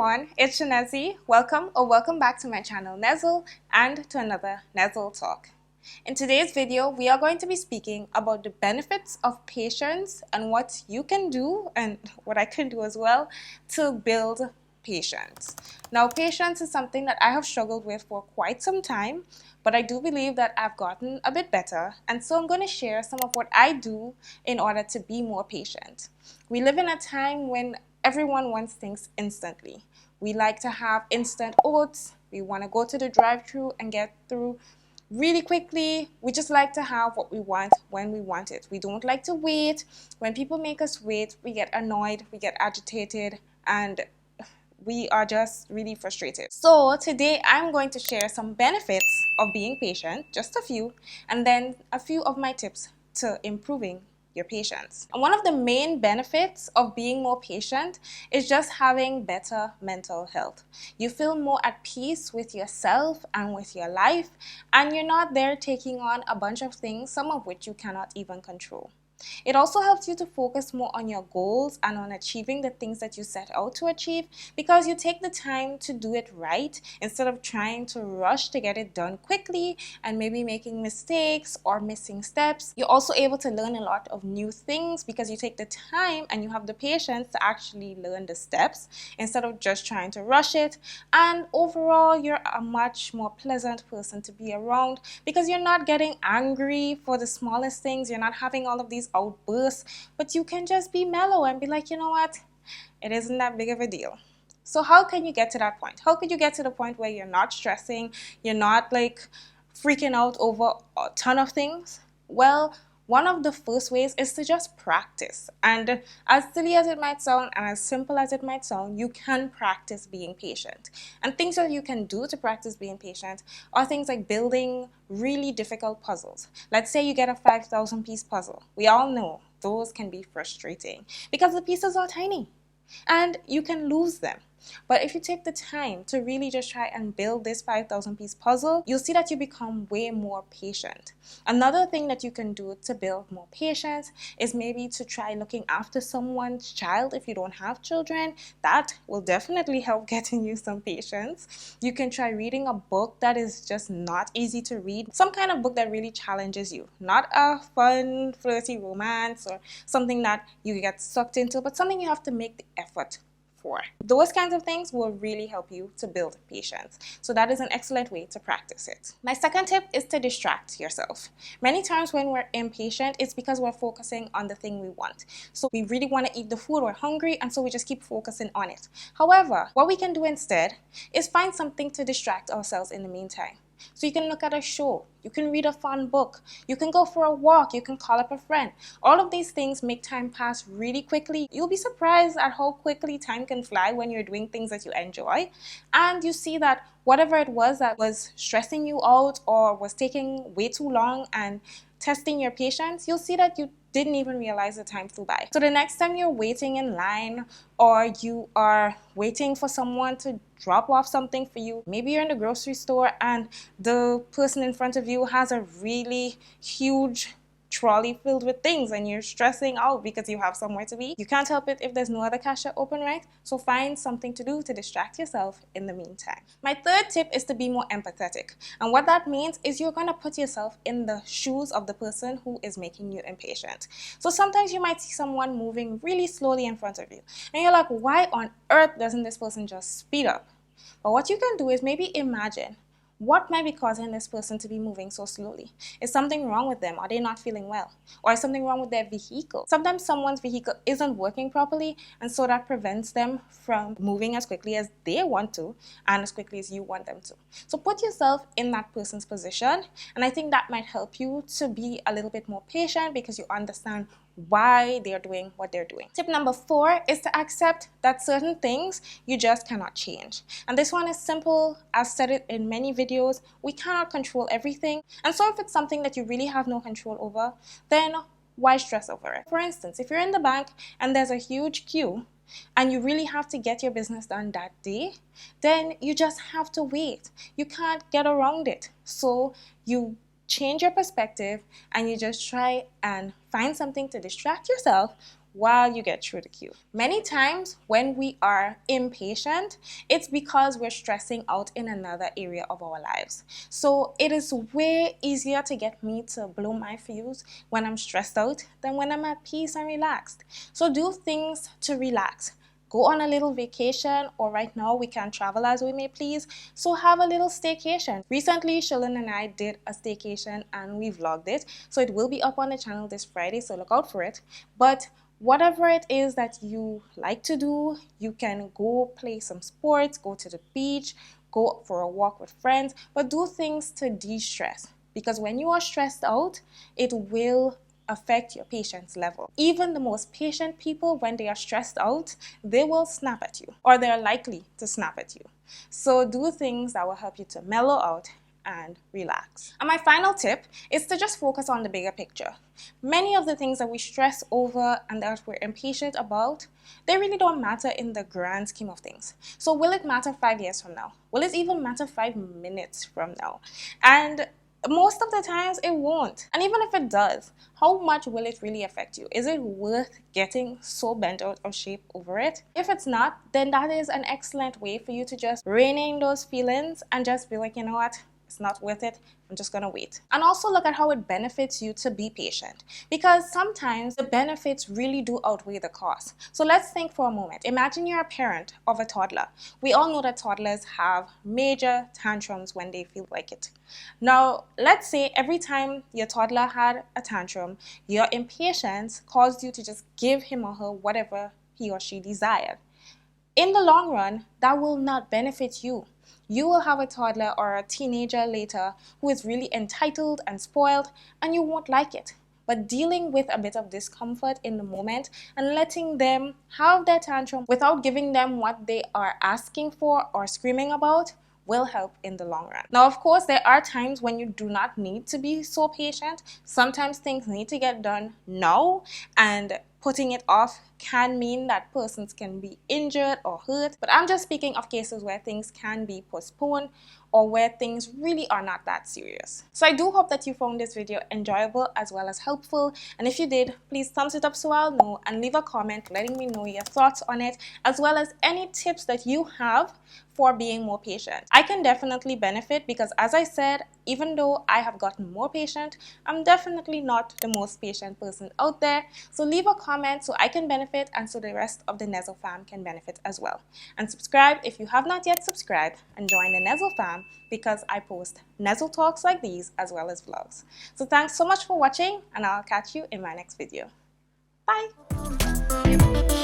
everyone, it's Nezzle. Welcome back to my channel Nezzle and to another Nezzle Talk. In today's video, we are going to be speaking about the benefits of patience and what you can do and what I can do as well to build patience. Now, patience is something that I have struggled with for quite some time, but I do believe that I've gotten a bit better, and so I'm going to share some of what I do in order to be more patient. We live in a time when everyone wants things instantly. We like to have instant oats. We want to go to the drive-thru and get through really quickly. We just like to have what we want when we want it. We don't like to wait. When people make us wait, we get annoyed, we get agitated, and we are just really frustrated. So today I'm going to share some benefits of being patient, just a few, and then a few of my tips to improving your patience. And one of the main benefits of being more patient is just having better mental health. You feel more at peace with yourself and with your life, and you're not there taking on a bunch of things, some of which you cannot even control. It also helps you to focus more on your goals and on achieving the things that you set out to achieve, because you take the time to do it right instead of trying to rush to get it done quickly and maybe making mistakes or missing steps. You're also able to learn a lot of new things because you take the time and you have the patience to actually learn the steps instead of just trying to rush it. And overall, you're a much more pleasant person to be around because you're not getting angry for the smallest things. You're not having all of these outbursts, but you can just be mellow and be like, you know what, it isn't that big of a deal. So how can you get to that point? How could you get to the point where you're not stressing, you're not like freaking out over a ton of things? Well, one of the first ways is to just practice. And as silly as it might sound and as simple as it might sound, you can practice being patient. And things that you can do to practice being patient are things like building really difficult puzzles. Let's say you get a 5,000 piece puzzle. We all know those can be frustrating because the pieces are tiny and you can lose them. But if you take the time to really just try and build this 5,000 piece puzzle, you'll see that you become way more patient. Another thing that you can do to build more patience is maybe to try looking after someone's child if you don't have children. That will definitely help getting you some patience. You can try reading a book that is just not easy to read. Some kind of book that really challenges you. Not a fun, flirty romance or something that you get sucked into, but something you have to make the effort for. Those kinds of things will really help you to build patience. So that is an excellent way to practice it. My second tip is to distract yourself. Many times when we're impatient, it's because we're focusing on the thing we want. So we really want to eat the food, we're hungry, and so we just keep focusing on it. However, what we can do instead is find something to distract ourselves in the meantime. So you can look at a show, you can read a fun book, you can go for a walk, you can call up a friend. All of these things make time pass really quickly. You'll be surprised at how quickly time can fly when you're doing things that you enjoy. And you see that whatever it was that was stressing you out or was taking way too long and testing your patience, you'll see that you didn't even realize the time flew by. So the next time you're waiting in line or you are waiting for someone to drop off something for you, maybe you're in the grocery store and the person in front of you has a really huge trolley filled with things and you're stressing out because you have somewhere to be. You can't help it if there's no other cashier open, right? So find something to do to distract yourself in the meantime. My third tip is to be more empathetic. And what that means is you're going to put yourself in the shoes of the person who is making you impatient. So sometimes you might see someone moving really slowly in front of you and you're like, why on earth doesn't this person just speed up? But what you can do is maybe imagine what might be causing this person to be moving so slowly. Is something wrong with them? Are they not feeling well? Or is something wrong with their vehicle? Sometimes someone's vehicle isn't working properly, and so that prevents them from moving as quickly as they want to and as quickly as you want them to. So put yourself in that person's position, and I think that might help you to be a little bit more patient because you understand why they're doing what they're doing. Tip number 4 is to accept that certain things you just cannot change. And this one is simple. I've said it in many videos. We cannot control everything. And so if it's something that you really have no control over, then why stress over it? For instance, if you're in the bank and there's a huge queue and you really have to get your business done that day, then you just have to wait. You can't get around it. So you change your perspective and you just try and find something to distract yourself while you get through the queue. Many times when we are impatient, it's because we're stressing out in another area of our lives. So it is way easier to get me to blow my fuse when I'm stressed out than when I'm at peace and relaxed. So do things to relax. Go on a little vacation, or right now we can travel as we may please, so have a little staycation. Recently, Shilin and I did a staycation and we vlogged it, so it will be up on the channel this Friday, so look out for it. But whatever it is that you like to do, you can go play some sports, go to the beach, go for a walk with friends, but do things to de-stress. Because when you are stressed out, it will affect your patience level. Even the most patient people, when they are stressed out, they will snap at you, or they're likely to snap at you. So do things that will help you to mellow out and relax. And my final tip is to just focus on the bigger picture. Many of the things that we stress over and that we're impatient about, they really don't matter in the grand scheme of things. So will it matter 5 years from now? Will it even matter 5 minutes from now? And most of the times it won't. And even if it does, how much will it really affect you? Is it worth getting so bent out of shape over it? If it's not, then that is an excellent way for you to just rein in those feelings and just be like, you know what? It's not worth it. I'm just gonna wait. And also look at how it benefits you to be patient, because sometimes the benefits really do outweigh the cost. So let's think for a moment. Imagine you're a parent of a toddler. We all know that toddlers have major tantrums when they feel like it. Now, let's say every time your toddler had a tantrum, your impatience caused you to just give him or her whatever he or she desired. In the long run, that will not benefit you. You will have a toddler or a teenager later who is really entitled and spoiled, and you won't like it. But dealing with a bit of discomfort in the moment and letting them have their tantrum without giving them what they are asking for or screaming about will help in the long run. Now, of course, there are times when you do not need to be so patient. Sometimes things need to get done now, and putting it off can mean that persons can be injured or hurt. But I'm just speaking of cases where things can be postponed or where things really are not that serious. So I do hope that you found this video enjoyable as well as helpful. And if you did, please thumbs it up so I'll know, and leave a comment letting me know your thoughts on it, as well as any tips that you have for being more patient. I can definitely benefit because, as I said, even though I have gotten more patient, I'm definitely not the most patient person out there. So leave a comment so I can benefit and so the rest of the Nezzle fam can benefit as well. And subscribe if you have not yet subscribed, and join the Nezzle fam because I post Nezzle talks like these as well as vlogs. So thanks so much for watching, and I'll catch you in my next video. Bye!